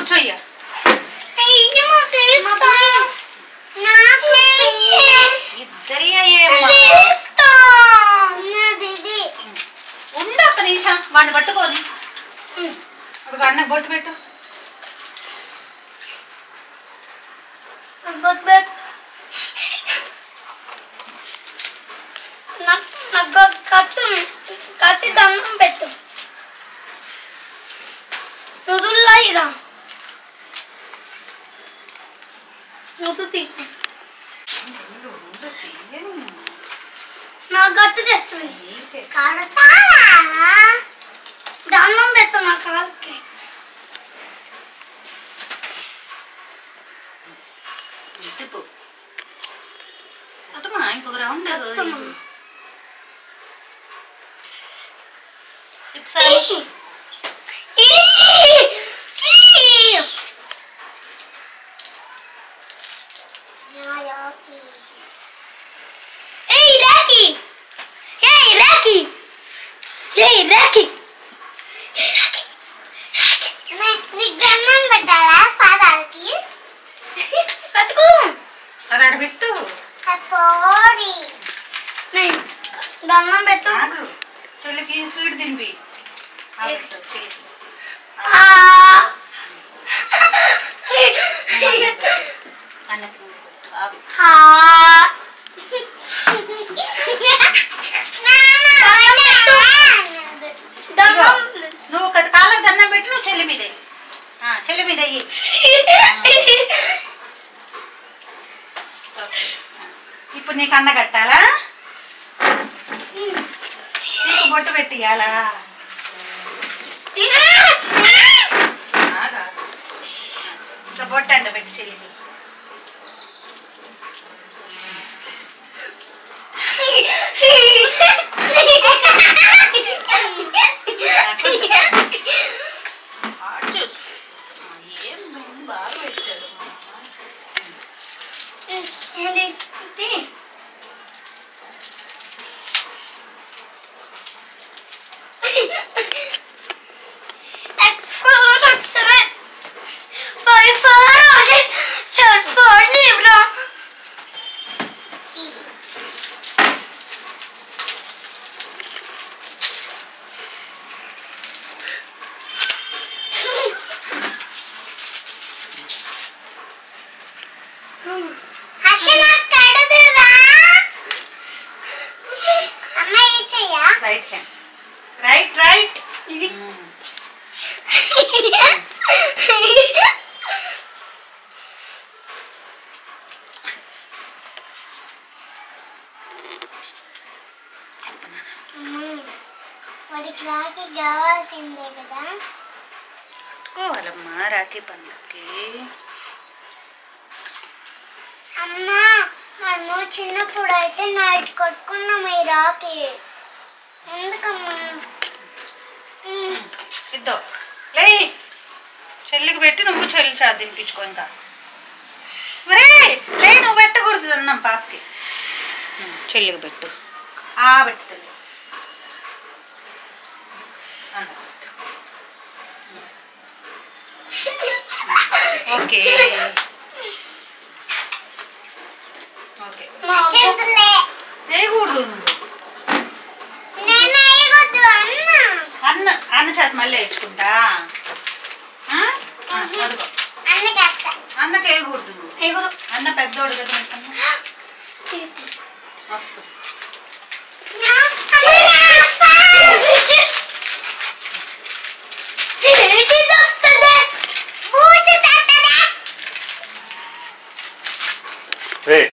కూర్చోయ్యా. ఇద్దరి ఉండు ఒక్క నిమిషం వాడిని పట్టుకొని ఇప్పుడు అన్న బొట్టు పెట్టు. కత్తి దండం పెట్టు. నుదుల్లా ఇదా నువ్వు తీసి నా గత్తు తెస్తుంది. దండం పెట్టు నా కాళ్ళకి. ఇంకొక రౌండ్ అది పెట్టు. దండం పెట్టు. చెల్లికి స్వీట్ తినిపి. చెల్లికి నువ్వు ఒక కాళ్ళకి దండం పెట్టి నువ్వు చెల్లి మీద చెల్లి మీద అయ్యి ఇప్పుడు నీకు అన్న కట్టాలా? నీకు బొట్టు పెట్టియాలా? బొట్టు అంట పెట్టి చెల్లికి. ఏం బాగా పెట్టాడు. Right hand right right. వాడికి రాఖీ కావాల్సిందే కదా. కట్టుకోవాలమ్మా రాఖీ పండుగకి. అమ్మా మనము చిన్నప్పుడు అయితే నైట్ కట్టుకున్నాం ఈ రాఖీ. ఎందుకమ్మా? ఇద్దో లే చెల్లికి పెట్టి నువ్వు చెల్లి షాద్ తినిపించుకో. ఇంకా మరే లే నువ్వు పెట్టకూడదు అన్నాం పాపకి. చెల్లికి పెట్టు. పెట్టుతుంది ఓకే ఓకే. వేయకూడదు అన్న అన్న చేత మళ్ళీ వేయించుకుంటా. అన్నకి వేయకూడదు. అన్న పెద్దోడు కదా మస్తు. Hey.